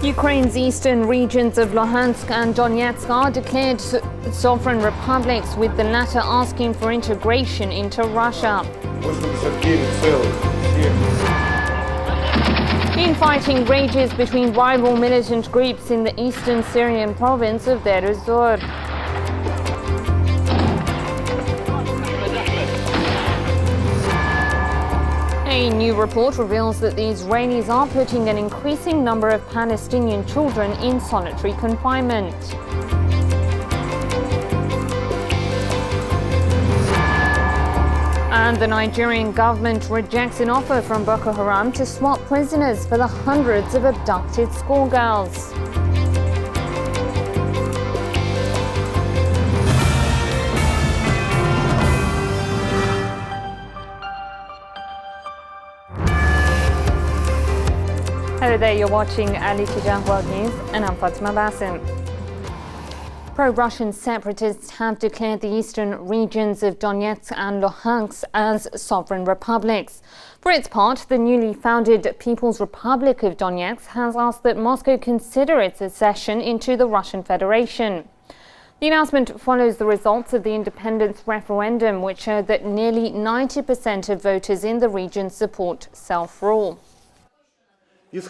Ukraine's eastern regions of Luhansk and Donetsk are declared sovereign republics, with the latter asking for integration into Russia. Infighting rages between rival militant groups in the eastern Syrian province of Deir ez-Zor. A new report reveals that the Israelis are putting an increasing number of Palestinian children in solitary confinement. And the Nigerian government rejects an offer from Boko Haram to swap prisoners for the hundreds of abducted schoolgirls. Hello there, you're watching Ali Tijah World News, and I'm Fatima Basim. Pro-Russian separatists have declared the eastern regions of Donetsk and Luhansk as sovereign republics. For its part, the newly founded People's Republic of Donetsk has asked that Moscow consider its accession into the Russian Federation. The announcement follows the results of the independence referendum, which showed that nearly 90% of voters in the region support self-rule. We,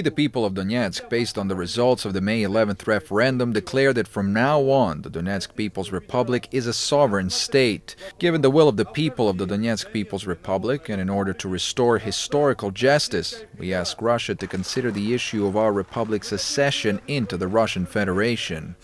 the people of Donetsk, based on the results of the May 11th referendum, declare that from now on, the Donetsk People's Republic is a sovereign state. Given the will of the people of the Donetsk People's Republic, and in order to restore historical justice, we ask Russia to consider the issue of our republic's accession into the Russian Federation.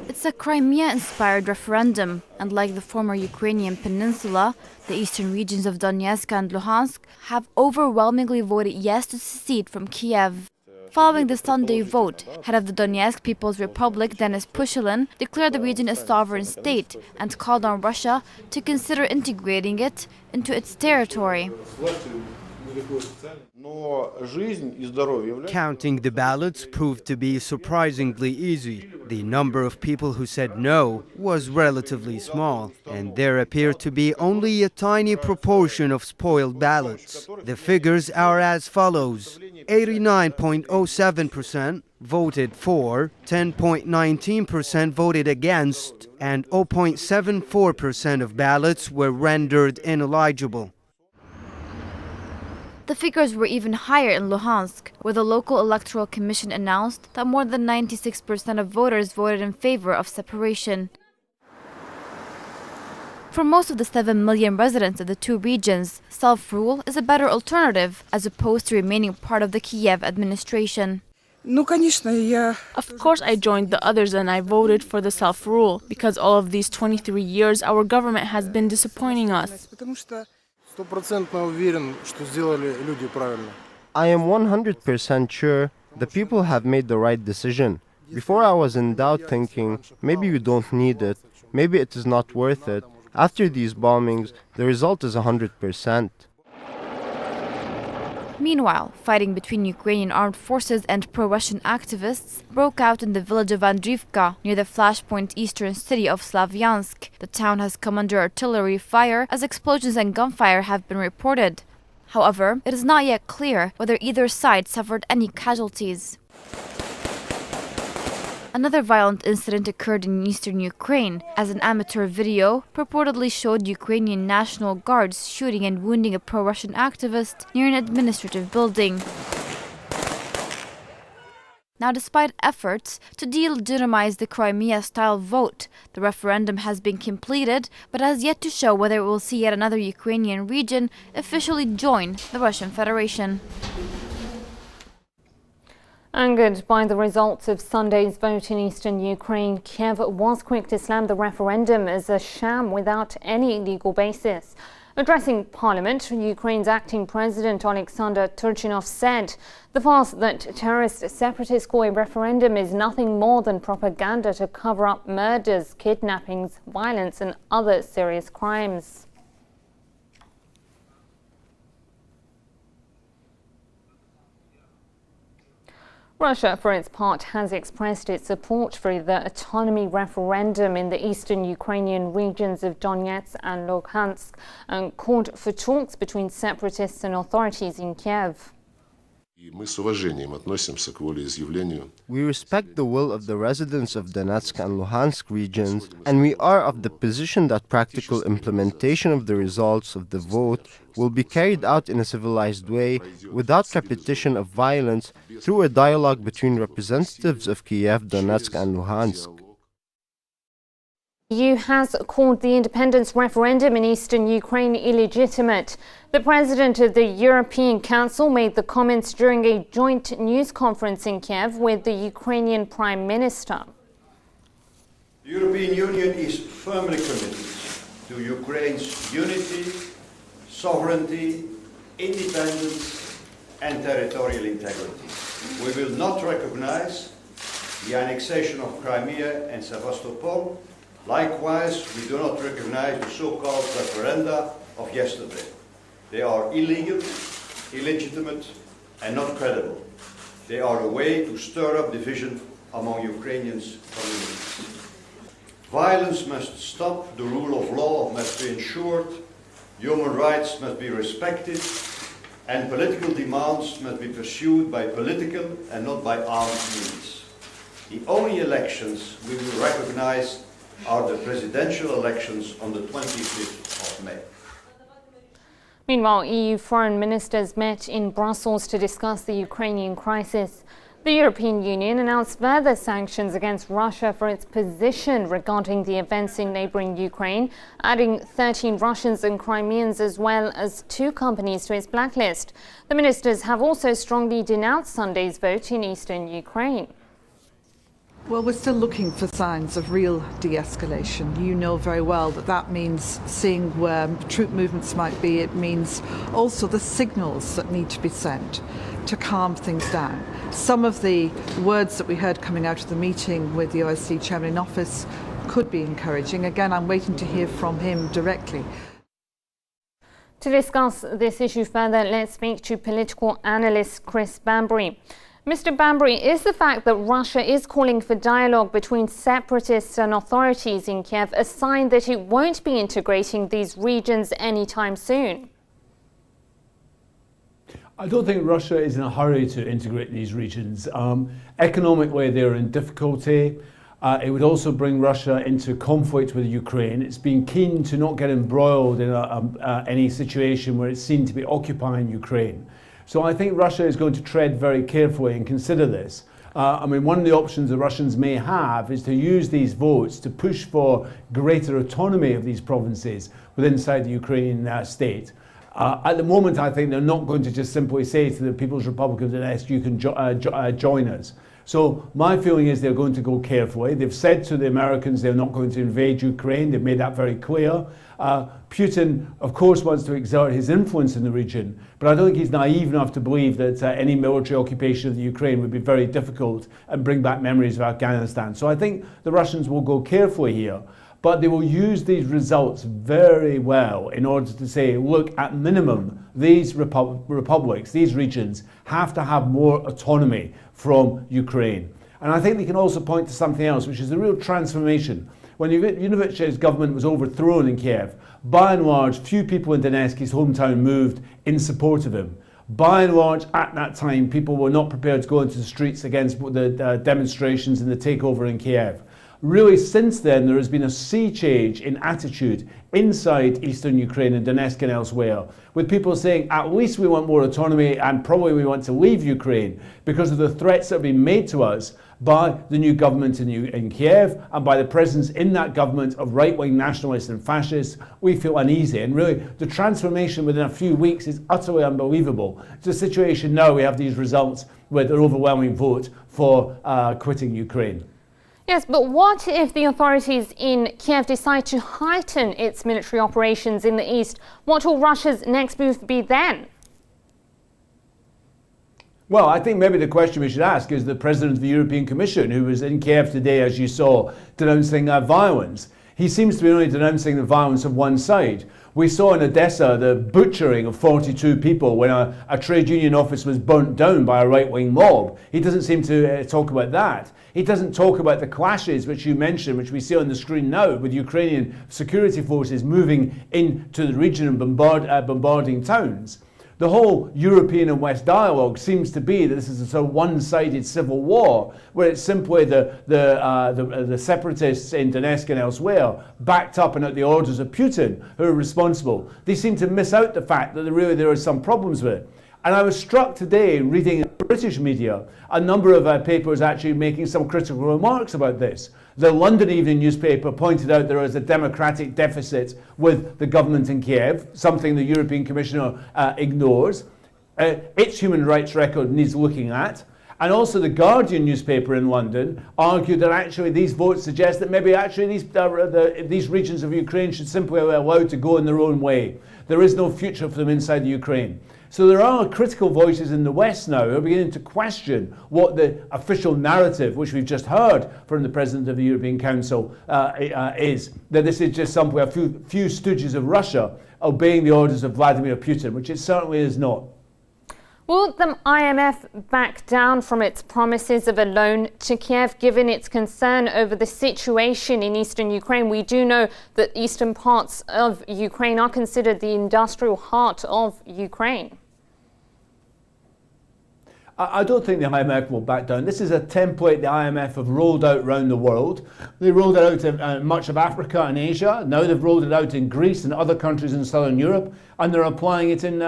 It's a Crimea-inspired referendum, and like the former Ukrainian peninsula, the eastern regions of Donetsk and Luhansk have overwhelmingly voted yes to secede from Kiev. Following the Sunday vote, head of the Donetsk People's Republic, Denis Pushilin, declared the region a sovereign state and called on Russia to consider integrating it into its territory. Counting the ballots proved to be surprisingly easy. The number of people who said no was relatively small, and there appeared to be only a tiny proportion of spoiled ballots. The figures are as follows: 89.07% voted for, 10.19% voted against, and 0.74% of ballots were rendered ineligible. The figures were even higher in Luhansk, where the local electoral commission announced that more than 96% of voters voted in favor of separation. For most of the 7 million residents of the two regions, self-rule is a better alternative as opposed to remaining part of the Kiev administration. Of course I joined the others and I voted for the self-rule, because all of these 23 years our government has been disappointing us. I am 100% sure the people have made the right decision. Before I was in doubt, thinking, maybe we don't need it, maybe it is not worth it. After these bombings, the result is 100%. Meanwhile, fighting between Ukrainian armed forces and pro-Russian activists broke out in the village of Andrivka, near the flashpoint eastern city of Slavyansk. The town has come under artillery fire as explosions and gunfire have been reported. However, it is not yet clear whether either side suffered any casualties. Another violent incident occurred in eastern Ukraine, as an amateur video purportedly showed Ukrainian National Guards shooting and wounding a pro-Russian activist near an administrative building. Now, despite efforts to delegitimize the Crimea-style vote, the referendum has been completed, but has yet to show whether it will see yet another Ukrainian region officially join the Russian Federation. Angered by the results of Sunday's vote in eastern Ukraine, Kiev was quick to slam the referendum as a sham without any legal basis. Addressing Parliament, Ukraine's acting president Alexander Turchinov said the farce that terrorist separatists call a referendum is nothing more than propaganda to cover up murders, kidnappings, violence and other serious crimes. Russia, for its part, has expressed its support for the autonomy referendum in the eastern Ukrainian regions of Donetsk and Luhansk and called for talks between separatists and authorities in Kiev. We respect the will of the residents of Donetsk and Luhansk regions, and we are of the position that practical implementation of the results of the vote will be carried out in a civilized way, without repetition of violence, through a dialogue between representatives of Kiev, Donetsk and Luhansk. The EU has called the independence referendum in eastern Ukraine illegitimate. The president of the European Council made the comments during a joint news conference in Kiev with the Ukrainian Prime Minister. The European Union is firmly committed to Ukraine's unity, sovereignty, independence and territorial integrity. We will not recognize the annexation of Crimea and Sevastopol. Likewise, we do not recognize the so-called referenda of yesterday. They are illegal, illegitimate, and not credible. They are a way to stir up division among Ukrainians' communities. Violence must stop, the rule of law must be ensured, human rights must be respected, and political demands must be pursued by political and not by armed means. The only elections we will recognize are the presidential elections on the 25th of May. Meanwhile, EU foreign ministers met in Brussels to discuss the Ukrainian crisis. The European Union announced further sanctions against Russia for its position regarding the events in neighbouring Ukraine, adding 13 Russians and Crimeans as well as 2 companies to its blacklist. The ministers have also strongly denounced Sunday's vote in eastern Ukraine. Well, we're still looking for signs of real de-escalation. You know very well that that means seeing where troop movements might be. It means also the signals that need to be sent to calm things down. Some of the words that we heard coming out of the meeting with the OSCE chairman in office could be encouraging. Again, I'm waiting to hear from him directly. To discuss this issue further, let's speak to political analyst Chris Bambury. Mr. Bambury, is the fact that Russia is calling for dialogue between separatists and authorities in Kiev a sign that it won't be integrating these regions anytime soon? I don't think Russia is in a hurry to integrate these regions. Economically, they're in difficulty. It would also bring Russia into conflict with Ukraine. It's been keen to not get embroiled in any situation where it's seen to be occupying Ukraine. So I think Russia is going to tread very carefully and consider this. One of the options the Russians may have is to use these votes to push for greater autonomy of these provinces within inside the Ukrainian state. At the moment, I think they're not going to just simply say to the People's Republic of Donetsk, you can join us. So my feeling is they're going to go carefully. They've said to the Americans they're not going to invade Ukraine. They've made that very clear. Putin, of course, wants to exert his influence in the region, but I don't think he's naive enough to believe that any military occupation of the Ukraine would be very difficult and bring back memories of Afghanistan. So I think the Russians will go carefully here, but they will use these results very well in order to say, look, at minimum, these republics, these regions, have to have more autonomy from Ukraine. And I think they can also point to something else, which is the real transformation. When Yanukovych's government was overthrown in Kiev, by and large, few people in Donetsk, his hometown, moved in support of him. By and large, at that time, people were not prepared to go into the streets against the demonstrations and the takeover in Kiev. Really, since then, there has been a sea change in attitude inside eastern Ukraine and Donetsk and elsewhere, with people saying, at least we want more autonomy and probably we want to leave Ukraine because of the threats that have been made to us by the new government in Kiev and by the presence in that government of right-wing nationalists and fascists. We feel uneasy, and really the transformation within a few weeks is utterly unbelievable. It's a situation now we have these results with an overwhelming vote for quitting Ukraine. Yes, but what if the authorities in Kiev decide to heighten its military operations in the east? What will Russia's next move be then? Well, I think maybe the question we should ask is the President of the European Commission, who was in Kiev today, as you saw, denouncing violence. He seems to be only denouncing the violence of one side. We saw in Odessa the butchering of 42 people when a trade union office was burnt down by a right-wing mob. He doesn't seem to talk about that. He doesn't talk about the clashes which you mentioned, which we see on the screen now, with Ukrainian security forces moving into the region and bombarding towns. The whole European and West dialogue seems to be that this is a sort of one-sided civil war, where it's simply the separatists in Donetsk and elsewhere, backed up and at the orders of Putin, who are responsible. They seem to miss out the fact that there are some problems with it. And I was struck today reading in British media a number of papers actually making some critical remarks about this. The London Evening newspaper pointed out there is a democratic deficit with the government in Kiev, something the European Commissioner ignores. Its human rights record needs looking at. And also the Guardian newspaper in London argued that actually these votes suggest that maybe actually these regions of Ukraine should simply be allowed to go in their own way. There is no future for them inside the Ukraine. So there are critical voices in the West now who are beginning to question what the official narrative, which we've just heard from the President of the European Council, is. That this is just simply a few stooges of Russia obeying the orders of Vladimir Putin, which it certainly is not. Will the IMF back down from its promises of a loan to Kiev, given its concern over the situation in eastern Ukraine? We do know that eastern parts of Ukraine are considered the industrial heart of Ukraine. I don't think the IMF will back down. This is a template the IMF have rolled out around the world. They rolled it out in much of Africa and Asia. Now they've rolled it out in Greece and other countries in southern Europe, and they're applying it in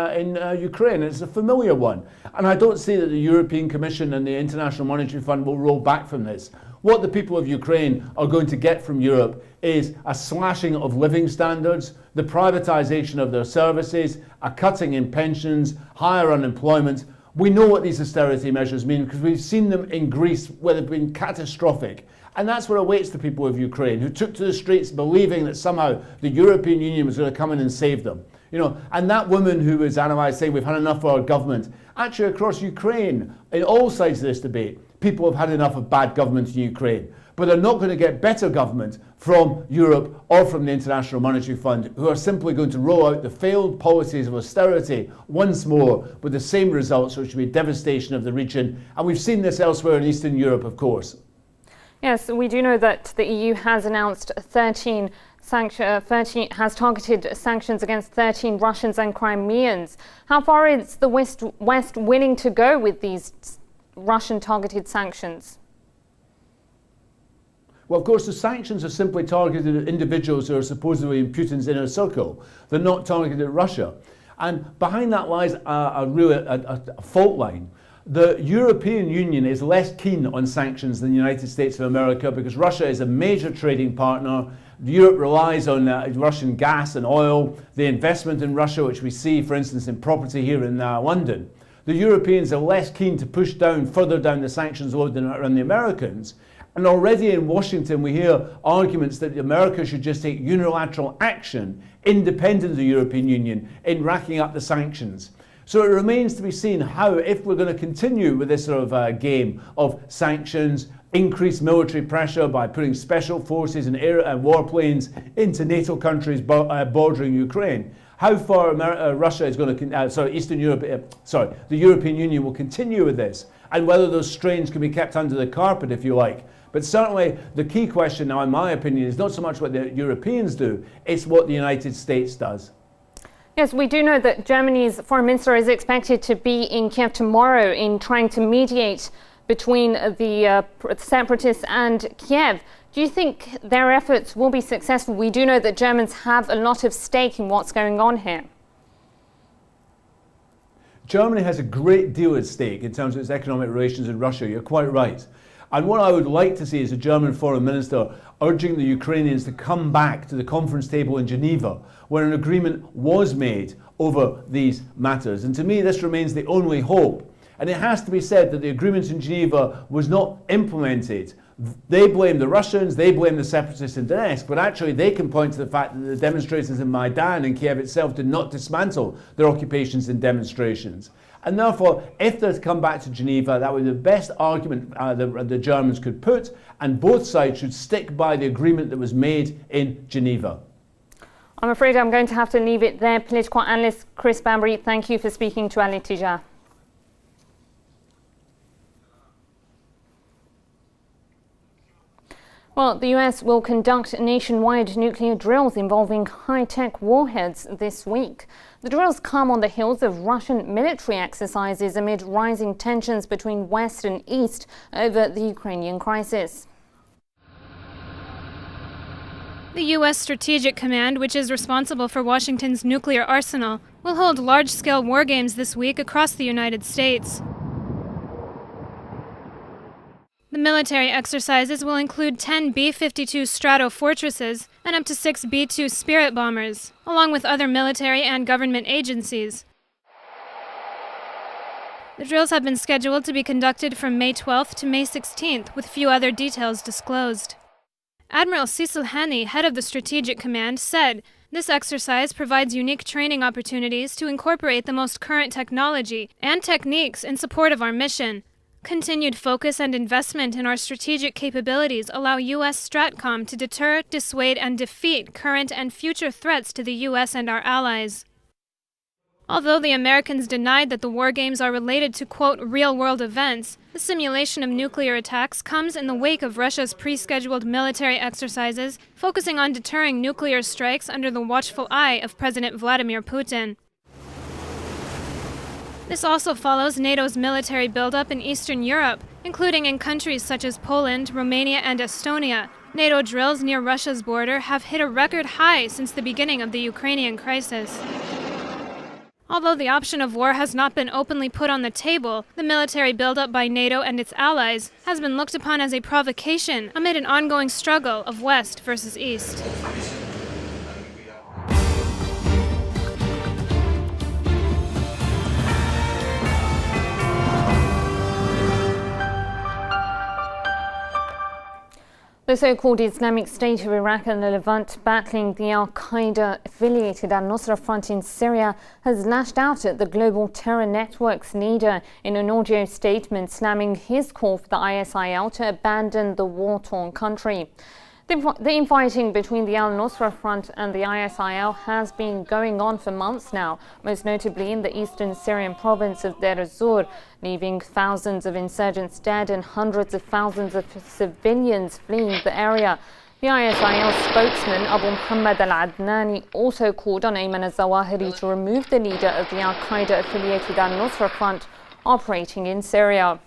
Ukraine. It's a familiar one. And I don't see that the European Commission and the International Monetary Fund will roll back from this. What the people of Ukraine are going to get from Europe is a slashing of living standards, the privatization of their services, a cutting in pensions, higher unemployment. We know what these austerity measures mean because we've seen them in Greece where they've been catastrophic. And that's what awaits the people of Ukraine, who took to the streets believing that somehow the European Union was going to come in and save them. You know, and that woman who was analysed saying we've had enough of our government, actually across Ukraine, in all sides of this debate, people have had enough of bad government in Ukraine. But they're not going to get better government from Europe or from the International Monetary Fund, who are simply going to roll out the failed policies of austerity once more with the same results, which would be devastation of the region. And we've seen this elsewhere in Eastern Europe, of course. Yes, we do know that the EU has announced has targeted sanctions against 13 Russians and Crimeans. How far is the West willing to go with these Russian-targeted sanctions? Well, of course, the sanctions are simply targeted at individuals who are supposedly in Putin's inner circle. They're not targeted at Russia. And behind that lies a fault line. The European Union is less keen on sanctions than the United States of America because Russia is a major trading partner. Europe relies on Russian gas and oil, the investment in Russia, which we see, for instance, in property here in London. The Europeans are less keen to push further down the sanctions load than the Americans. And already in Washington, we hear arguments that America should just take unilateral action, independent of the European Union, in racking up the sanctions. So it remains to be seen how, if we're going to continue with this sort of game of sanctions, increase military pressure by putting special forces and air and warplanes into NATO countries bordering Ukraine, how far Russia is going to, the European Union will continue with this, and whether those strains can be kept under the carpet, if you like. But certainly the key question now, in my opinion, is not so much what the Europeans do, it's what the United States does. Yes, we do know that Germany's foreign minister is expected to be in Kiev tomorrow in trying to mediate between the separatists and Kiev. Do you think their efforts will be successful? We do know that Germans have a lot of stake in what's going on here. Germany has a great deal at stake in terms of its economic relations with Russia. You're quite right. And what I would like to see is a German foreign minister urging the Ukrainians to come back to the conference table in Geneva, where an agreement was made over these matters. And to me, this remains the only hope. And it has to be said that the agreement in Geneva was not implemented. They blame the Russians, they blame the separatists in Donetsk, but actually they can point to the fact that the demonstrations in Maidan and Kiev itself did not dismantle their occupations and demonstrations. And therefore, if they're to come back to Geneva, that would be the best argument the Germans could put, and both sides should stick by the agreement that was made in Geneva. I'm afraid I'm going to have to leave it there. Political analyst Chris Bambury, thank you for speaking to Al Ittijah. Well, the US will conduct nationwide nuclear drills involving high-tech warheads this week. The drills come on the heels of Russian military exercises amid rising tensions between West and East over the Ukrainian crisis. The U.S. Strategic Command, which is responsible for Washington's nuclear arsenal, will hold large-scale war games this week across the United States. The military exercises will include 10 B-52 Strato Fortresses and up to 6 B-2 Spirit bombers, along with other military and government agencies. The drills have been scheduled to be conducted from May 12th to May 16th, with few other details disclosed. Admiral Cecil Haney, head of the Strategic Command, said, "This exercise provides unique training opportunities to incorporate the most current technology and techniques in support of our mission. Continued focus and investment in our strategic capabilities allow U.S. Stratcom to deter, dissuade, and defeat current and future threats to the U.S. and our allies." Although the Americans denied that the war games are related to, quote, real-world events, the simulation of nuclear attacks comes in the wake of Russia's pre-scheduled military exercises, focusing on deterring nuclear strikes under the watchful eye of President Vladimir Putin. This also follows NATO's military buildup in Eastern Europe, including in countries such as Poland, Romania, and Estonia. NATO drills near Russia's border have hit a record high since the beginning of the Ukrainian crisis. Although the option of war has not been openly put on the table, the military buildup by NATO and its allies has been looked upon as a provocation amid an ongoing struggle of West versus East. The so-called Islamic State of Iraq and the Levant, battling the al-Qaeda-affiliated al-Nusra Front in Syria, has lashed out at the global terror network's leader in an audio statement, slamming his call for the ISIL to abandon the war-torn country. The infighting between the al-Nusra Front and the ISIL has been going on for months now, most notably in the eastern Syrian province of Deir ez-Zor, leaving thousands of insurgents dead and hundreds of thousands of civilians fleeing the area. The ISIL spokesman Abu Muhammad al-Adnani also called on Ayman al-Zawahiri to remove the leader of the al-Qaeda-affiliated al-Nusra Front operating in Syria.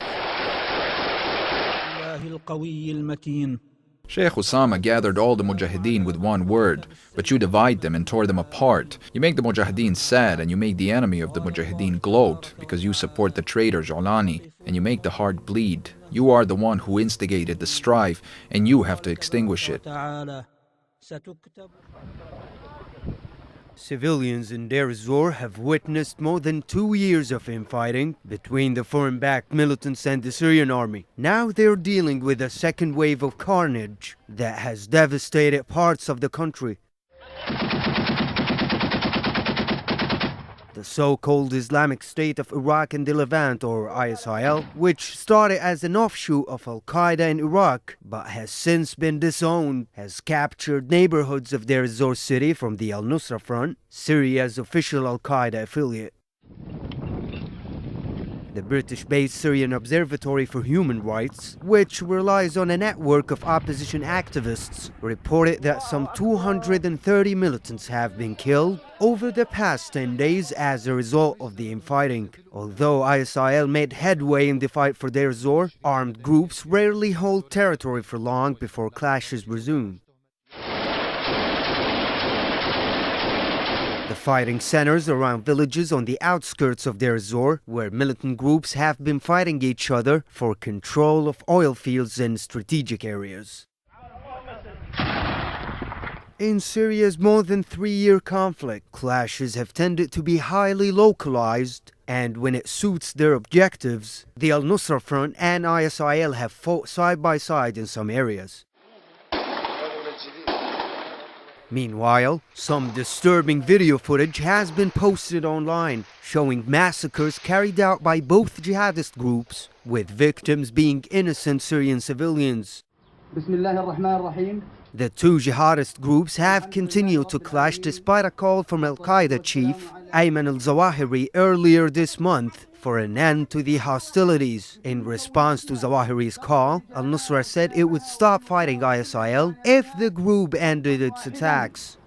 Sheikh Osama gathered all the Mujahideen with one word, but you divide them and tore them apart. You make the Mujahideen sad and you make the enemy of the Mujahideen gloat because you support the traitor Jolani, and you make the heart bleed. You are the one who instigated the strife and you have to extinguish it. Civilians in Deir ez-Zor have witnessed more than 2 years of infighting between the foreign-backed militants and the Syrian army. Now they're dealing with a second wave of carnage that has devastated parts of the country. The so-called Islamic State of Iraq and the Levant, or ISIL, which started as an offshoot of Al-Qaeda in Iraq but has since been disowned, has captured neighborhoods of Deir ez-Zor city from the al-Nusra Front, Syria's official Al-Qaeda affiliate. The British-based Syrian Observatory for Human Rights, which relies on a network of opposition activists, reported that some 230 militants have been killed over the past 10 days as a result of the infighting. Although ISIL made headway in the fight for Deir ez-Zor, armed groups rarely hold territory for long before clashes resume. The fighting centers around villages on the outskirts of Deir ez-Zor, where militant groups have been fighting each other for control of oil fields and strategic areas. In Syria's more than 3-year conflict, clashes have tended to be highly localized, and when it suits their objectives, the al-Nusra Front and ISIL have fought side by side in some areas. Meanwhile, some disturbing video footage has been posted online showing massacres carried out by both jihadist groups, with victims being innocent Syrian civilians. The two jihadist groups have continued to clash despite a call from Al-Qaeda chief Ayman al-Zawahiri earlier this month for an end to the hostilities. In response to Zawahiri's call, al-Nusra said it would stop fighting ISIL if the group ended its attacks.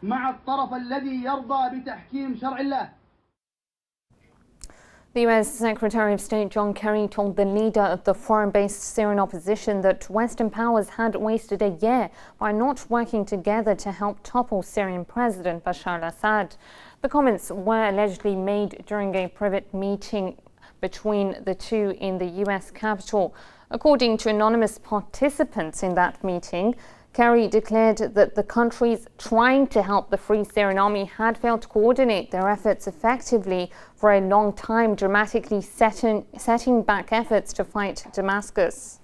The US Secretary of State John Kerry told the leader of the foreign-based Syrian opposition that Western powers had wasted a year by not working together to help topple Syrian President Bashar al-Assad. The comments were allegedly made during a private meeting between the two in the US capital. According to anonymous participants in that meeting, Kerry declared that the countries trying to help the Free Syrian Army had failed to coordinate their efforts effectively for a long time, dramatically setting back efforts to fight Damascus.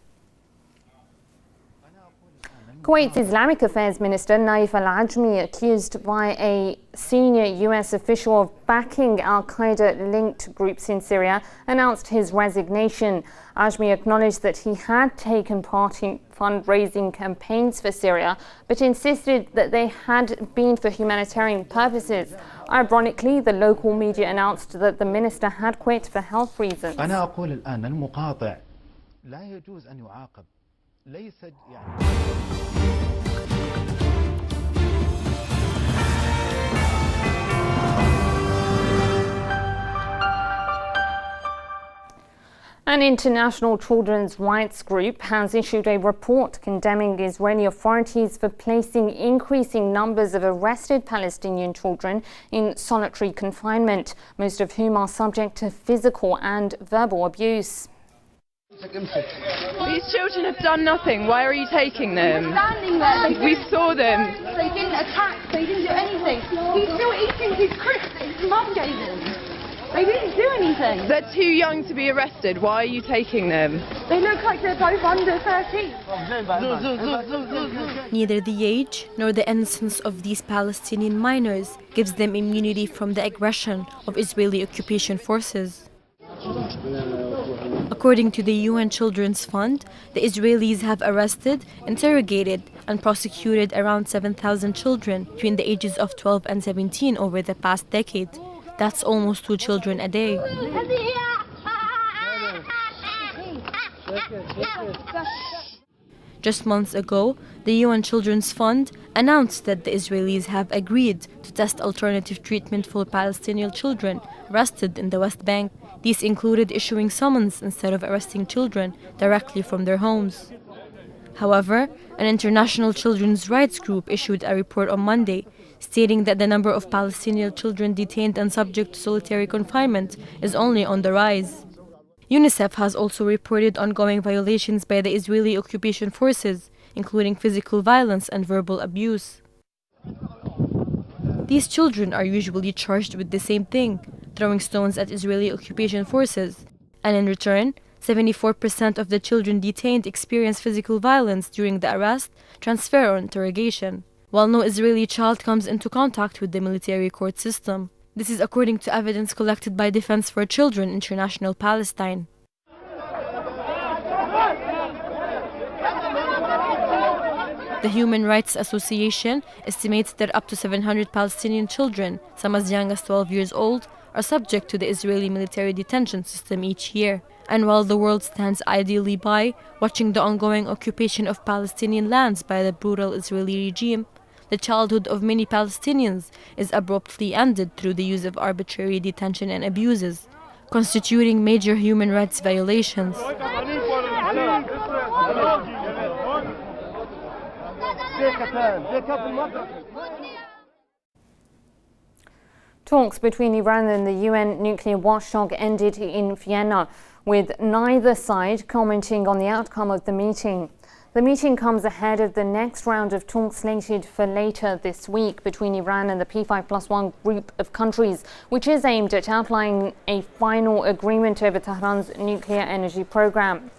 Kuwait's Islamic Affairs Minister Naif al-Ajmi, accused by a senior US official of backing al-Qaeda-linked groups in Syria, announced his resignation. Ajmi acknowledged that he had taken part in fundraising campaigns for Syria, but insisted that they had been for humanitarian purposes. Ironically, the local media announced that the minister had quit for health reasons. An international children's rights group has issued a report condemning Israeli authorities for placing increasing numbers of arrested Palestinian children in solitary confinement, most of whom are subject to physical and verbal abuse. These children have done nothing. Why are you taking them? Standing there. We saw them. They didn't attack. They didn't do anything. He's still eating his crisps that his mum gave him. They didn't do anything. They're too young to be arrested. Why are you taking them? They look like they're both under 13. Neither the age nor the innocence of these Palestinian minors gives them immunity from the aggression of Israeli occupation forces. According to the UN Children's Fund, the Israelis have arrested, interrogated, and prosecuted around 7,000 children between the ages of 12 and 17 over the past decade. That's almost 2 children a day. Just months ago, the UN Children's Fund announced that the Israelis have agreed to test alternative treatment for Palestinian children arrested in the West Bank. These included issuing summons instead of arresting children directly from their homes. However, an international children's rights group issued a report on Monday stating that the number of Palestinian children detained and subject to solitary confinement is only on the rise. UNICEF has also reported ongoing violations by the Israeli occupation forces, including physical violence and verbal abuse. These children are usually charged with the same thing, throwing stones at Israeli occupation forces, and in return, 74% of the children detained experience physical violence during the arrest, transfer, or interrogation, while no Israeli child comes into contact with the military court system. This is according to evidence collected by Defense for Children International Palestine. The Human Rights Association estimates that up to 700 Palestinian children, some as young as 12 years old, are subject to the Israeli military detention system each year. And while the world stands idly by, watching the ongoing occupation of Palestinian lands by the brutal Israeli regime, the childhood of many Palestinians is abruptly ended through the use of arbitrary detention and abuses, constituting major human rights violations. Talks between Iran and the UN nuclear watchdog ended in Vienna, with neither side commenting on the outcome of the meeting. The meeting comes ahead of the next round of talks slated for later this week between Iran and the P5+1 group of countries, which is aimed at outlining a final agreement over Tehran's nuclear energy program.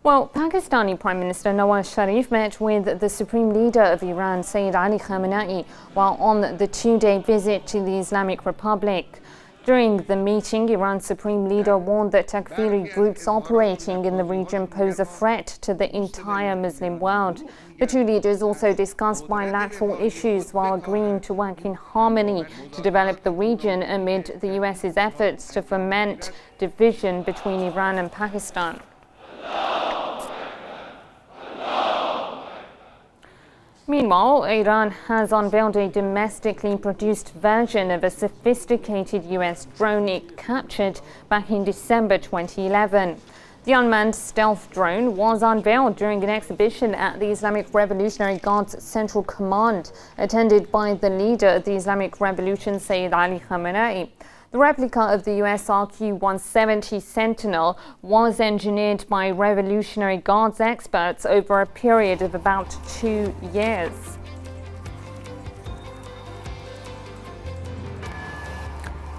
Well, Pakistani Prime Minister Nawaz Sharif met with the Supreme Leader of Iran, Sayyid Ali Khamenei, while on the 2-day visit to the Islamic Republic. During the meeting, Iran's supreme leader warned that Takfiri groups operating in the region pose a threat to the entire Muslim world. The two leaders also discussed bilateral issues while agreeing to work in harmony to develop the region amid the US's efforts to foment division between Iran and Pakistan. Meanwhile, Iran has unveiled a domestically produced version of a sophisticated US drone it captured back in December 2011. The unmanned stealth drone was unveiled during an exhibition at the Islamic Revolutionary Guard's Central Command, attended by the leader of the Islamic Revolution, Sayyid Ali Khamenei. The replica of the US RQ-170 Sentinel was engineered by Revolutionary Guards experts over a period of about 2 years.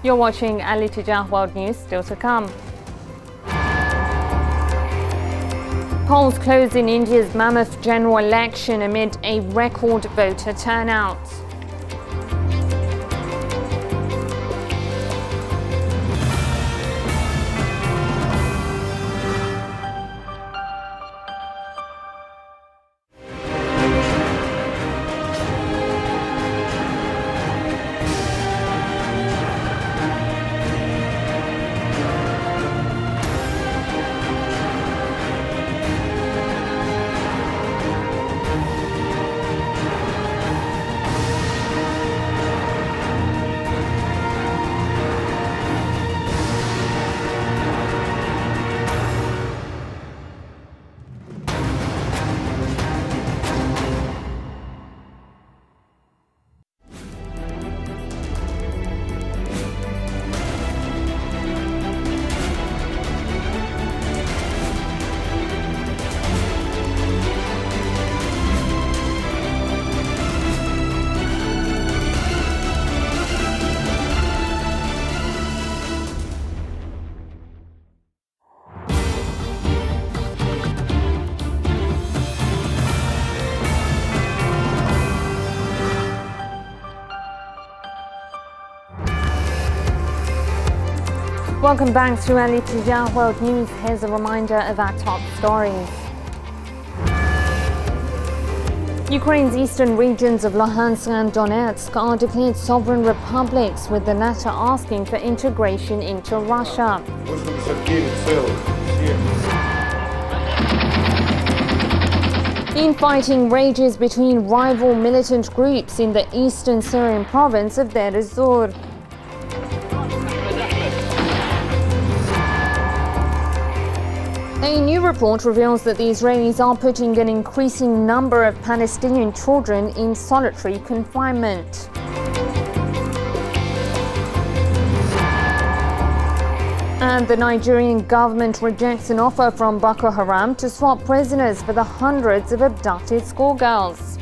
You're watching Al Ittijah World News, still to come. Polls close in India's mammoth general election amid a record voter turnout. Welcome back to Al Ittijah World News. Here's a reminder of our top stories. Ukraine's eastern regions of Luhansk and Donetsk are declared sovereign republics, with the latter asking for integration into Russia. Infighting rages between rival militant groups in the eastern Syrian province of Deir ez-Zor. A new report reveals that the Israelis are putting an increasing number of Palestinian children in solitary confinement. And the Nigerian government rejects an offer from Boko Haram to swap prisoners for the hundreds of abducted schoolgirls.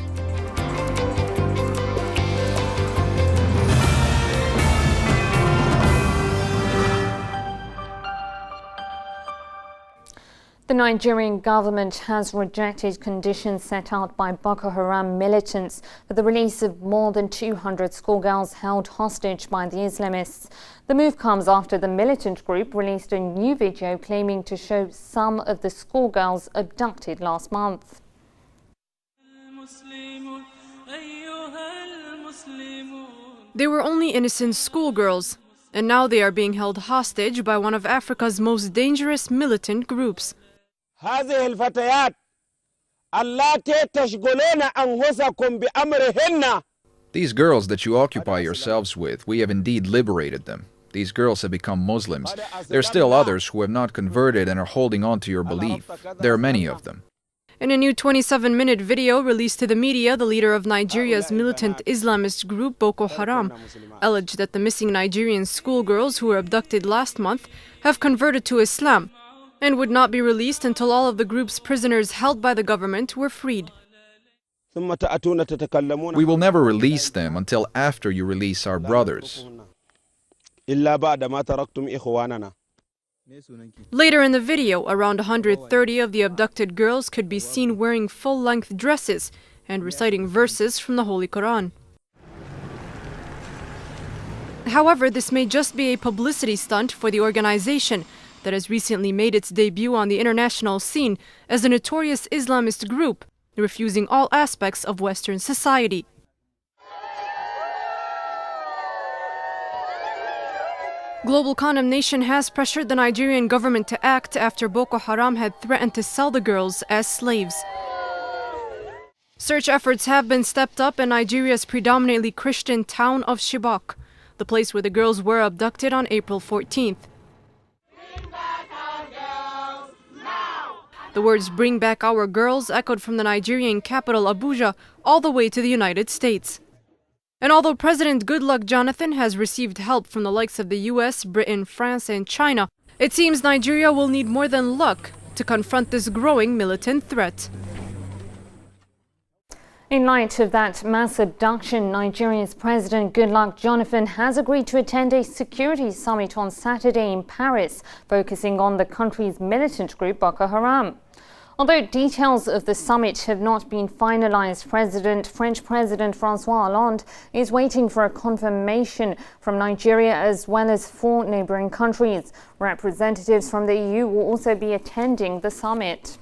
The Nigerian government has rejected conditions set out by Boko Haram militants for the release of more than 200 schoolgirls held hostage by the Islamists. The move comes after the militant group released a new video claiming to show some of the schoolgirls abducted last month. They were only innocent schoolgirls, and now they are being held hostage by one of Africa's most dangerous militant groups. هذه الفتيات اللاتي تشغلون أنفسكم بأمرهن. These girls that you occupy yourselves with, we have indeed liberated them. These girls have become Muslims. There are still others who have not converted and are holding on to your belief. There are many of them. In a new 27-minute video released to the media, the leader of Nigeria's militant Islamist group Boko Haram alleged that the missing Nigerian schoolgirls who were abducted last month have converted to Islam and would not be released until all of the group's prisoners held by the government were freed. We will never release them until after you release our brothers. Later in the video, around 130 of the abducted girls could be seen wearing full-length dresses and reciting verses from the Holy Quran. However, this may just be a publicity stunt for the organization that has recently made its debut on the international scene as a notorious Islamist group, refusing all aspects of Western society. Global condemnation has pressured the Nigerian government to act after Boko Haram had threatened to sell the girls as slaves. Search efforts have been stepped up in Nigeria's predominantly Christian town of Chibok, the place where the girls were abducted on April 14th. The words "Bring back our girls" echoed from the Nigerian capital Abuja all the way to the United States. And although President Goodluck Jonathan has received help from the likes of the US, Britain, France, and China, it seems Nigeria will need more than luck to confront this growing militant threat. In light of that mass abduction, Nigeria's President Goodluck Jonathan has agreed to attend a security summit on Saturday in Paris, focusing on the country's militant group Boko Haram. Although details of the summit have not been finalized, French President François Hollande is waiting for a confirmation from Nigeria as well as 4 neighboring countries. Representatives from the EU will also be attending the summit.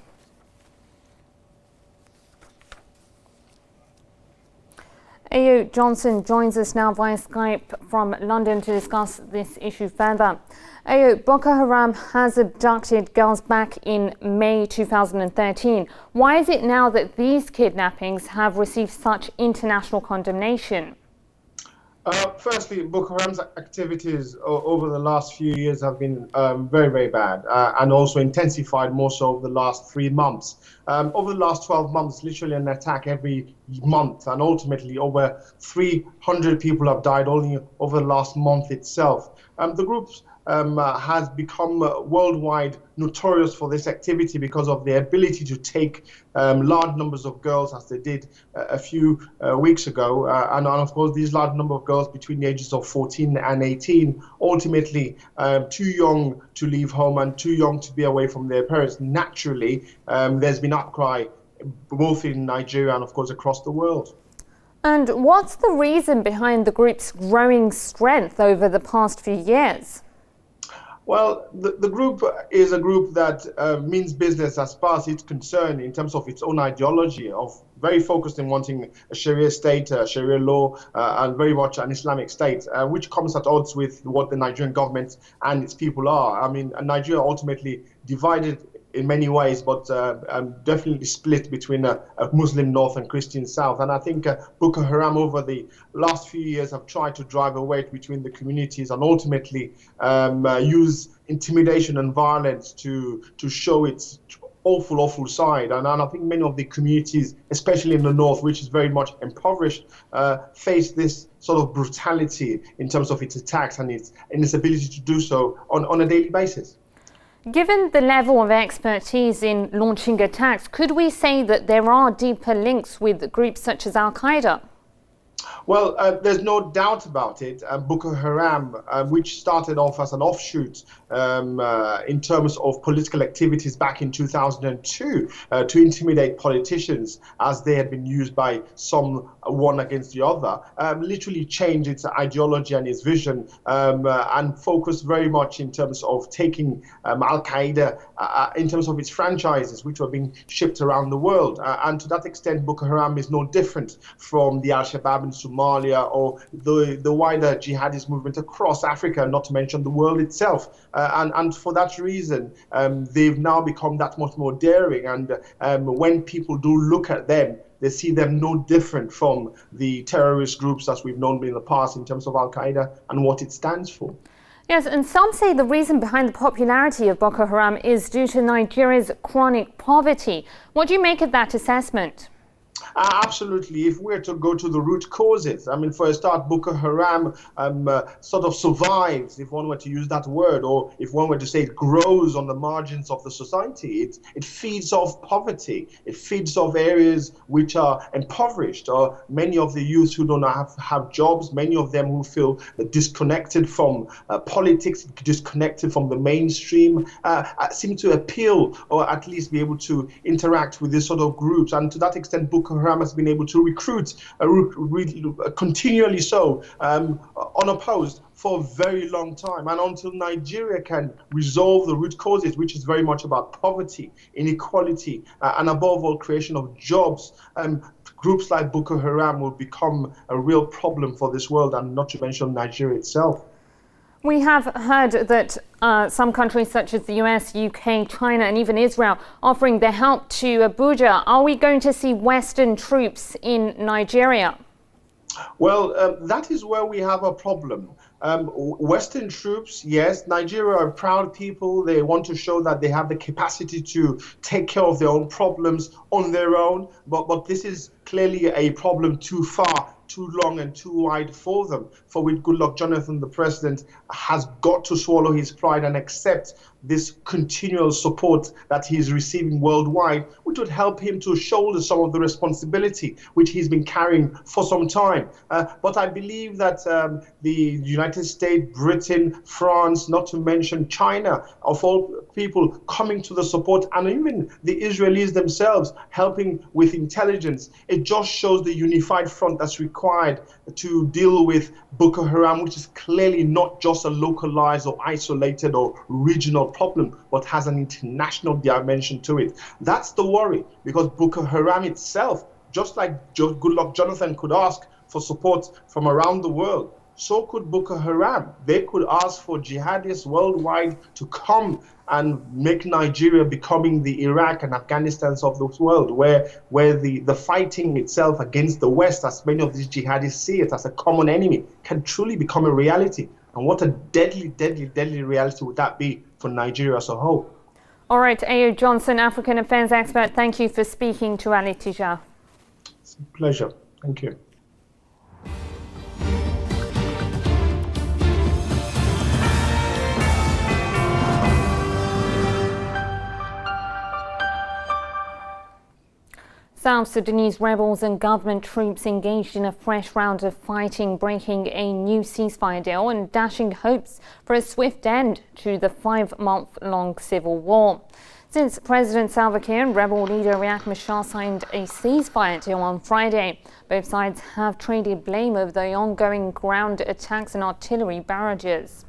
Ayo Johnson joins us now via Skype from London to discuss this issue further. Ayo, Boko Haram has abducted girls back in May 2013. Why is it now that these kidnappings have received such international condemnation? Firstly, Boko Haram's activities over the last few years have been very, very bad and also intensified more so over the last 3 months. Over the last 12 months, literally an attack every month, and ultimately over 300 people have died only over the last month itself. The group has become worldwide notorious for this activity because of their ability to take large numbers of girls, as they did a few weeks ago. And of course, these large number of girls between the ages of 14 and 18, ultimately too young to leave home and too young to be away from their parents. Naturally, there's been outcry both in Nigeria and, of course, across the world. And what's the reason behind the group's growing strength over the past few years? Well, the group is a group that means business as far as it's concerned in terms of its own ideology, of very focused in wanting a Sharia state, Sharia law, and very much an Islamic state, which comes at odds with what the Nigerian government and its people are. I mean, Nigeria ultimately divided in many ways, but definitely split between a Muslim north and Christian south. And I think Boko Haram over the last few years have tried to drive a wedge between the communities and ultimately use intimidation and violence to show its awful side. And I think many of the communities, especially in the north, which is very much impoverished, face this sort of brutality in terms of its attacks and its ability to do so on a daily basis. Given the level of expertise in launching attacks, could we say that there are deeper links with groups such as Al-Qaeda? Well, there's no doubt about it. Boko Haram, which started off as an offshoot in terms of political activities back in 2002 to intimidate politicians as they had been used by some one against the other, literally changed its ideology and its vision and focused very much in terms of taking Al-Qaeda in terms of its franchises, which were being shipped around the world. And to that extent, Boko Haram is no different from the Al-Shabaab in Somalia or the wider jihadist movement across Africa, not to mention the world itself. And for that reason, they've now become that much more daring. And when people do look at them, they see them no different from the terrorist groups as we've known in the past in terms of Al-Qaeda and what it stands for. Yes, and some say the reason behind the popularity of Boko Haram is due to Nigeria's chronic poverty. What do you make of that assessment? Absolutely. If we're to go to the root causes, I mean, for a start, Boko Haram sort of survives, if one were to use that word, or if one were to say it grows on the margins of the society. It feeds off poverty. It feeds off areas which are impoverished, or many of the youth who don't have jobs, many of them who feel disconnected from politics, disconnected from the mainstream, seem to appeal or at least be able to interact with these sort of groups. And to that extent, Boko Boko Haram has been able to recruit continually so, unopposed, for a very long time. And until Nigeria can resolve the root causes, which is very much about poverty, inequality, and above all, creation of jobs, groups like Boko Haram will become a real problem for this world, and not to mention Nigeria itself. We have heard that some countries such as the US, UK, China and even Israel offering their help to Abuja. Are we going to see Western troops in Nigeria? Well, that is where we have a problem. Western troops, yes, Nigeria are proud people. They want to show that they have the capacity to take care of their own problems on their own. But this is clearly a problem too far, too long and too wide for them, for which Goodluck Jonathan, the president, has got to swallow his pride and accept this continual support that he's receiving worldwide, which would help him to shoulder some of the responsibility which he's been carrying for some time. But I believe that the United States, Britain, France, not to mention China, of all people coming to the support, and even the Israelis themselves helping with intelligence, it just shows the unified front that's required to deal with Boko Haram, which is clearly not just a localized or isolated or regional problem, but has an international dimension to it. That's the worry, because Boko Haram itself, just like Goodluck Jonathan could ask for support from around the world, so could Boko Haram. They could ask for jihadists worldwide to come and make Nigeria becoming the Iraq and Afghanistans of this world, where the fighting itself against the West, as many of these jihadists see it as a common enemy, can truly become a reality. And what a deadly, deadly, deadly reality would that be for Nigeria as a whole. All right, Ayo Johnson, African affairs expert, thank you for speaking to Ali Tija. It's a pleasure. Thank you. South Sudanese rebels and government troops engaged in a fresh round of fighting, breaking a new ceasefire deal and dashing hopes for a swift end to the 5-month-long civil war. Since President Salva Kiir and rebel leader Riek Machar signed a ceasefire deal on Friday, both sides have traded blame over the ongoing ground attacks and artillery barrages.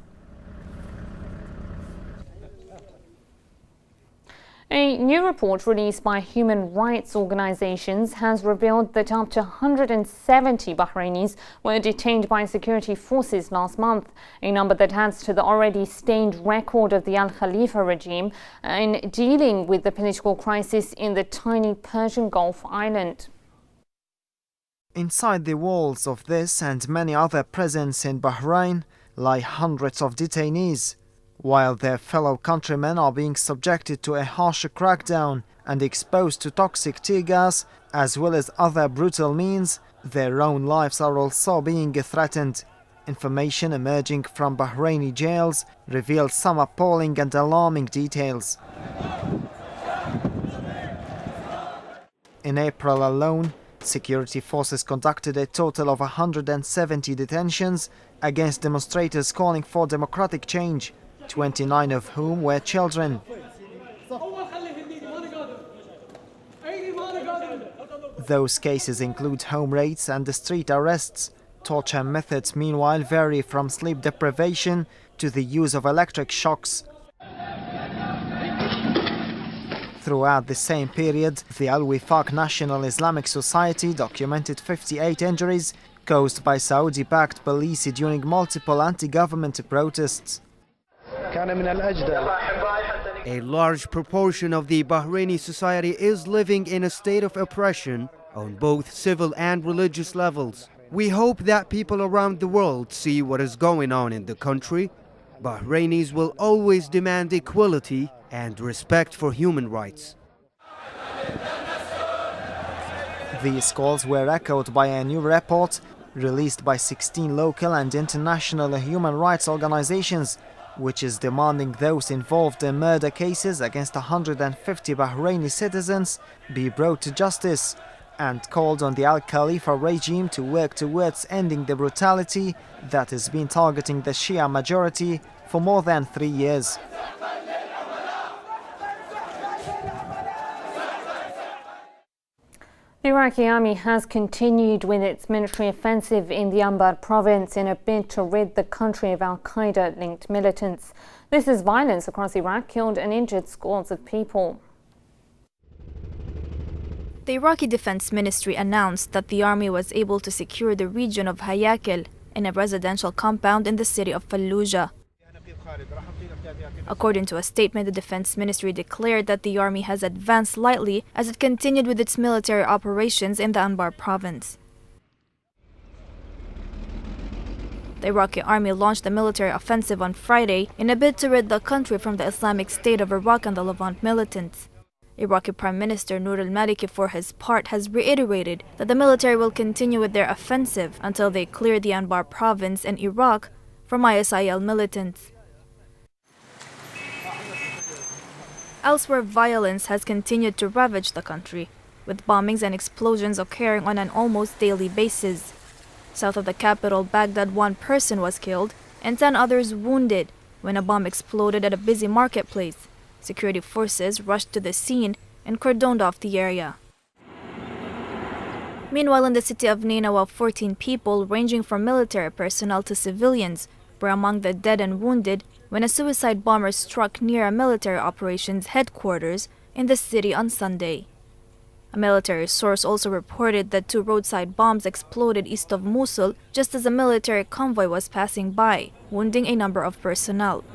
A new report released by human rights organizations has revealed that up to 170 Bahrainis were detained by security forces last month, a number that adds to the already stained record of the Al Khalifa regime in dealing with the political crisis in the tiny Persian Gulf island. Inside the walls of this and many other prisons in Bahrain lie hundreds of detainees, while their fellow countrymen are being subjected to a harsher crackdown and exposed to toxic tear gas, as well as other brutal means. Their own lives are also being threatened. Information emerging from Bahraini jails reveals some appalling and alarming details. In April alone, security forces conducted a total of 170 detentions against demonstrators calling for democratic change, 29 of whom were children. Those cases include home raids and street arrests. Torture methods, meanwhile, vary from sleep deprivation to the use of electric shocks. Throughout the same period, the Al-Wifaq National Islamic Society documented 58 injuries caused by Saudi-backed police during multiple anti-government protests. A large proportion of the Bahraini society is living in a state of oppression on both civil and religious levels. We hope that people around the world see what is going on in the country. Bahrainis will always demand equality and respect for human rights. These calls were echoed by a new report released by 16 local and international human rights organizations, which is demanding those involved in murder cases against 150 Bahraini citizens be brought to justice, and called on the Al Khalifa regime to work towards ending the brutality that has been targeting the Shia majority for more than 3 years. The Iraqi army has continued with its military offensive in the Anbar province in a bid to rid the country of al-Qaeda-linked militants. This as violence across Iraq killed and injured scores of people. The Iraqi Defense Ministry announced that the army was able to secure the region of Hayakil in a residential compound in the city of Fallujah. According to a statement, the Defense Ministry declared that the army has advanced slightly as it continued with its military operations in the Anbar province. The Iraqi army launched a military offensive on Friday in a bid to rid the country from the Islamic State of Iraq and the Levant militants. Iraqi Prime Minister Noor al-Maliki, for his part, has reiterated that the military will continue with their offensive until they clear the Anbar province and Iraq from ISIL militants. Elsewhere, violence has continued to ravage the country, with bombings and explosions occurring on an almost daily basis. South of the capital, Baghdad, 1 person was killed and 10 others wounded when a bomb exploded at a busy marketplace. Security forces rushed to the scene and cordoned off the area. Meanwhile, in the city of Nineveh, 14 people, ranging from military personnel to civilians, were among the dead and wounded when a suicide bomber struck near a military operations headquarters in the city on Sunday. A military source also reported that 2 roadside bombs exploded east of Mosul just as a military convoy was passing by, wounding a number of personnel.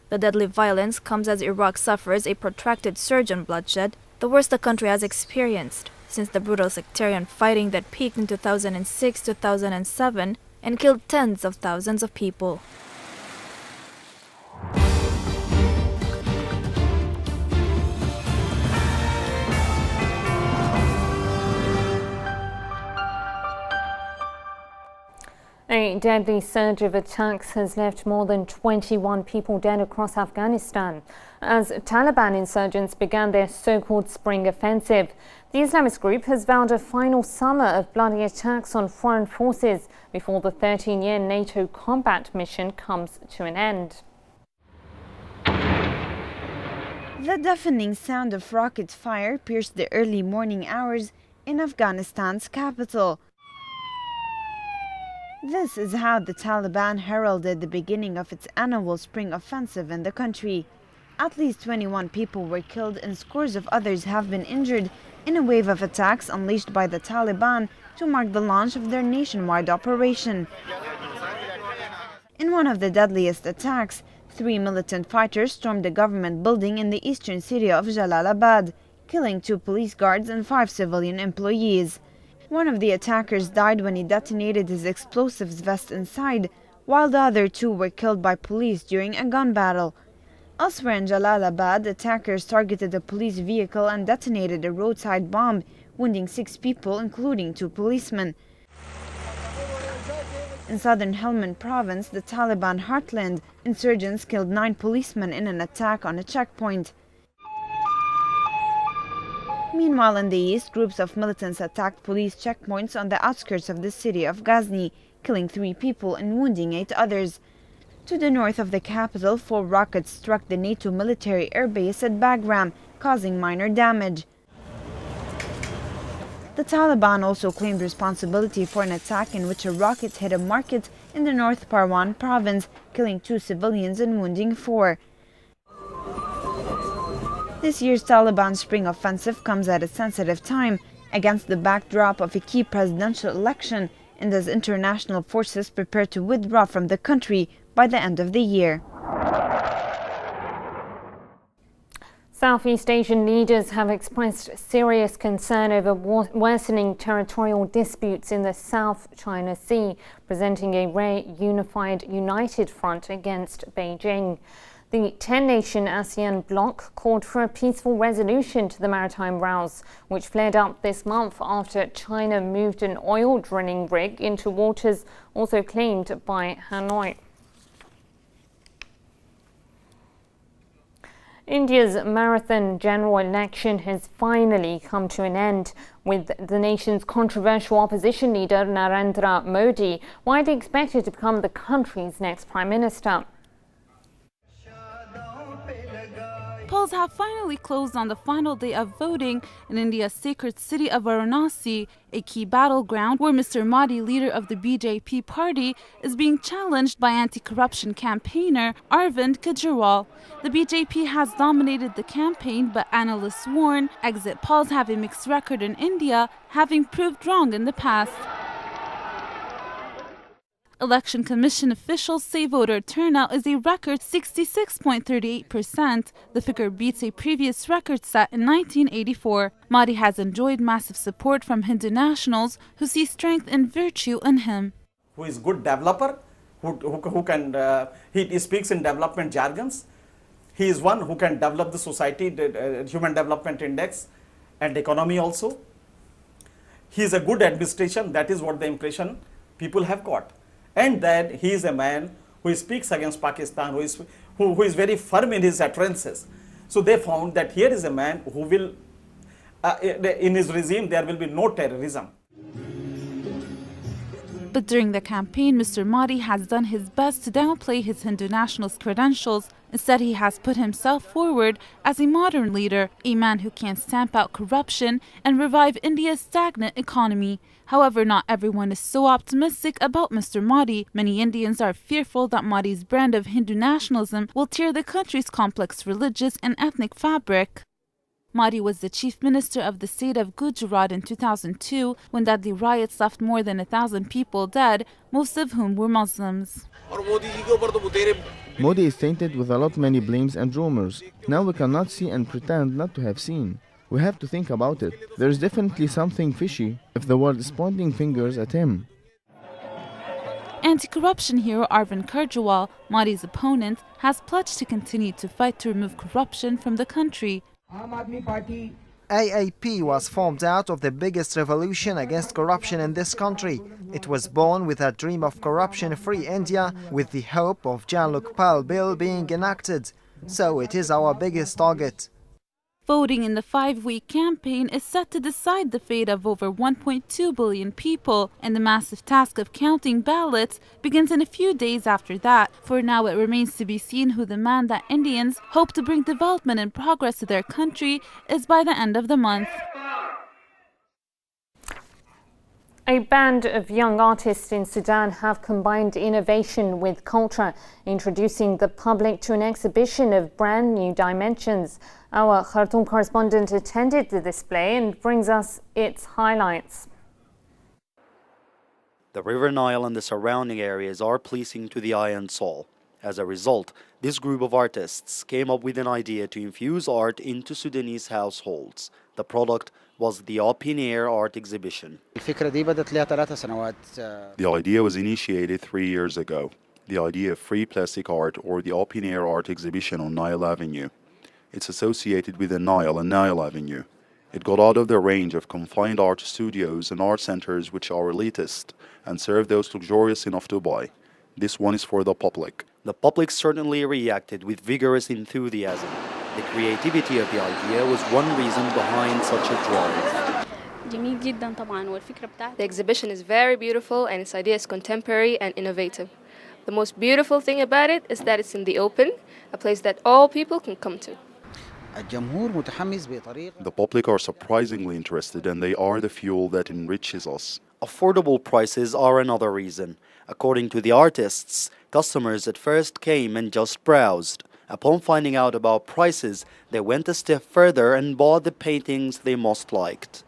The deadly violence comes as Iraq suffers a protracted surge in bloodshed, the worst the country has experienced since the brutal sectarian fighting that peaked in 2006-2007 and killed tens of thousands of people. A deadly surge of attacks has left more than 21 people dead across Afghanistan as Taliban insurgents began their so-called spring offensive. The Islamist group has vowed a final summer of bloody attacks on foreign forces before the 13-year NATO combat mission comes to an end. The deafening sound of rocket fire pierced the early morning hours in Afghanistan's capital. This is how the Taliban heralded the beginning of its annual spring offensive in the country. At least 21 people were killed and scores of others have been injured in a wave of attacks unleashed by the Taliban to mark the launch of their nationwide operation. In one of the deadliest attacks, 3 militant fighters stormed a government building in the eastern city of Jalalabad, killing 2 police guards and 5 civilian employees. One of the attackers died when he detonated his explosives vest inside, while the other 2 were killed by police during a gun battle. Elsewhere in Jalalabad, attackers targeted a police vehicle and detonated a roadside bomb, wounding 6 people, including 2 policemen. In southern Helmand province, the Taliban heartland, insurgents killed 9 policemen in an attack on a checkpoint. Meanwhile, in the east, groups of militants attacked police checkpoints on the outskirts of the city of Ghazni, killing 3 people and wounding 8 others. To the north of the capital, 4 rockets struck the NATO military airbase at Bagram, causing minor damage. The Taliban also claimed responsibility for an attack in which a rocket hit a market in the North Parwan province, killing 2 civilians and wounding 4. This year's Taliban spring offensive comes at a sensitive time against the backdrop of a key presidential election and as international forces prepare to withdraw from the country by the end of the year. Southeast Asian leaders have expressed serious concern over worsening territorial disputes in the South China Sea, presenting a rare united front against Beijing. The 10-nation ASEAN bloc called for a peaceful resolution to the maritime rows, which flared up this month after China moved an oil drilling rig into waters also claimed by Hanoi. India's marathon general election has finally come to an end, with the nation's controversial opposition leader Narendra Modi widely expected to become the country's next prime minister. Polls have finally closed on the final day of voting in India's sacred city of Varanasi, a key battleground where Mr. Modi, leader of the BJP party, is being challenged by anti-corruption campaigner Arvind Kejriwal. The BJP has dominated the campaign, but analysts warn exit polls have a mixed record in India, having proved wrong in the past. Election Commission officials say voter turnout is a record 66.38%. The figure beats a previous record set in 1984. Modi has enjoyed massive support from Hindu nationals who see strength and virtue in him. Who is good developer, who can, he speaks in development jargons. He is one who can develop the society, the Human Development Index and economy also. He is a good administration, that is what the impression people have got. And that he is a man who speaks against Pakistan, who is very firm in his utterances. So they found that here is a man who will, in his regime, there will be no terrorism. But during the campaign, Mr. Modi has done his best to downplay his Hindu nationalist credentials. Instead, he has put himself forward as a modern leader, a man who can stamp out corruption and revive India's stagnant economy. However, not everyone is so optimistic about Mr. Modi. Many Indians are fearful that Modi's brand of Hindu nationalism will tear the country's complex religious and ethnic fabric. Modi was the chief minister of the state of Gujarat in 2002 when deadly riots left more than 1,000 people dead, most of whom were Muslims. Modi is tainted with a lot many blames and rumors. Now we cannot see and pretend not to have seen. We have to think about it. There is definitely something fishy if the world is pointing fingers at him. Anti-corruption hero Arvind Kejriwal, Modi's opponent, has pledged to continue to fight to remove corruption from the country. AEP was formed out of the biggest revolution against corruption in this country. It was born with a dream of corruption-free India, with the hope of Jan Lokpal Bill being enacted. So it is our biggest target. Voting in the 5-week campaign is set to decide the fate of over 1.2 billion people, and the massive task of counting ballots begins in a few days after that. For now, it remains to be seen who the man that Indians hope to bring development and progress to their country is by the end of the month. A band of young artists in Sudan have combined innovation with culture, introducing the public to an exhibition of brand new dimensions. Our Khartoum correspondent attended the display and brings us its highlights. The River Nile and the surrounding areas are pleasing to the eye and soul. As a result, this group of artists came up with an idea to infuse art into Sudanese households. The product was the Open Air Art Exhibition. The idea was initiated 3 years ago. The idea of free plastic art, or the Open Air Art Exhibition on Nile Avenue. It's associated with the Nile and Nile Avenue. It got out of the range of confined art studios and art centers which are elitist and serve those luxurious enough to buy. This one is for the public. The public certainly reacted with vigorous enthusiasm. The creativity of the idea was one reason behind such a drive. The exhibition is very beautiful and its idea is contemporary and innovative. The most beautiful thing about it is that it's in the open, a place that all people can come to. The public are surprisingly interested, and they are the fuel that enriches us. Affordable prices are another reason. According to the artists, customers at first came and just browsed. Upon finding out about prices, they went a step further and bought the paintings they most liked.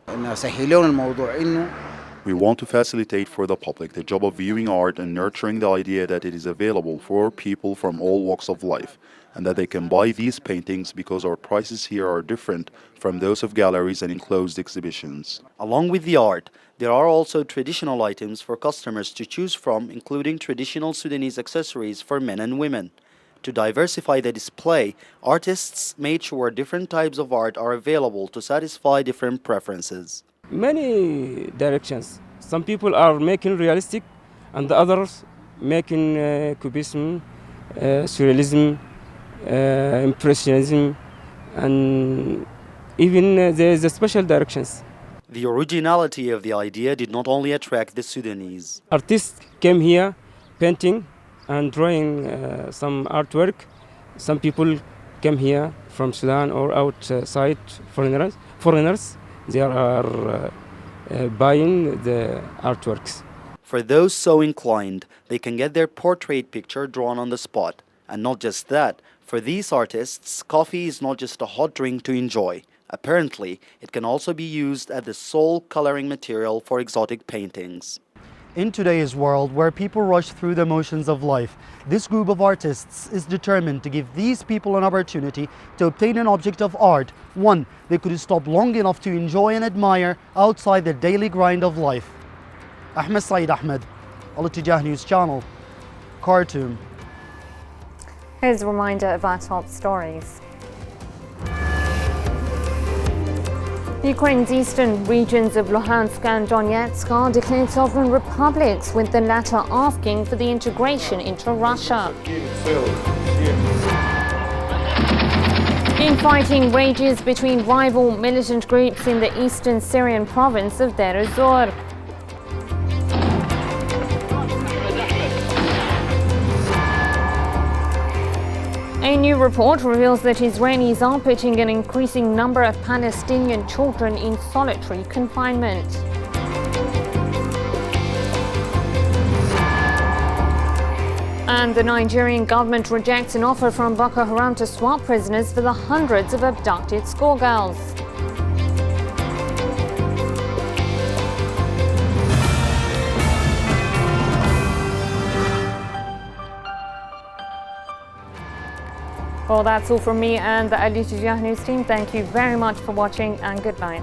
We want to facilitate for the public the job of viewing art and nurturing the idea that it is available for people from all walks of life, and that they can buy these paintings because our prices here are different from those of galleries and enclosed exhibitions. Along with the art, there are also traditional items for customers to choose from, including traditional Sudanese accessories for men and women. To diversify the display, artists made sure different types of art are available to satisfy different preferences. Many directions. Some people are making realistic, and the others making cubism, surrealism, impressionism, and even there is a special directions. The originality of the idea did not only attract the Sudanese. Artists came here painting and drawing some artwork. Some people come here from Sudan or outside foreigners, they are buying the artworks. For those so inclined, they can get their portrait picture drawn on the spot. And not just that, for these artists, coffee is not just a hot drink to enjoy. Apparently, it can also be used as the sole coloring material for exotic paintings. In today's world, where people rush through the motions of life, this group of artists is determined to give these people an opportunity to obtain an object of art, one they could stop long enough to enjoy and admire outside the daily grind of life. Ahmed Saeed Ahmed, Al-Ittijah News Channel, Khartoum. Here's a reminder of our top stories. Ukraine's eastern regions of Luhansk and Donetsk are declared sovereign republics, with the latter asking for the integration into Russia. Infighting rages between rival militant groups in the eastern Syrian province of Deir ez-Zor. A new report reveals that Israelis are putting an increasing number of Palestinian children in solitary confinement. And the Nigerian government rejects an offer from Boko Haram to swap prisoners for the hundreds of abducted schoolgirls. Well, that's all from me and the Al-Ittijah News team. Thank you very much for watching and good night.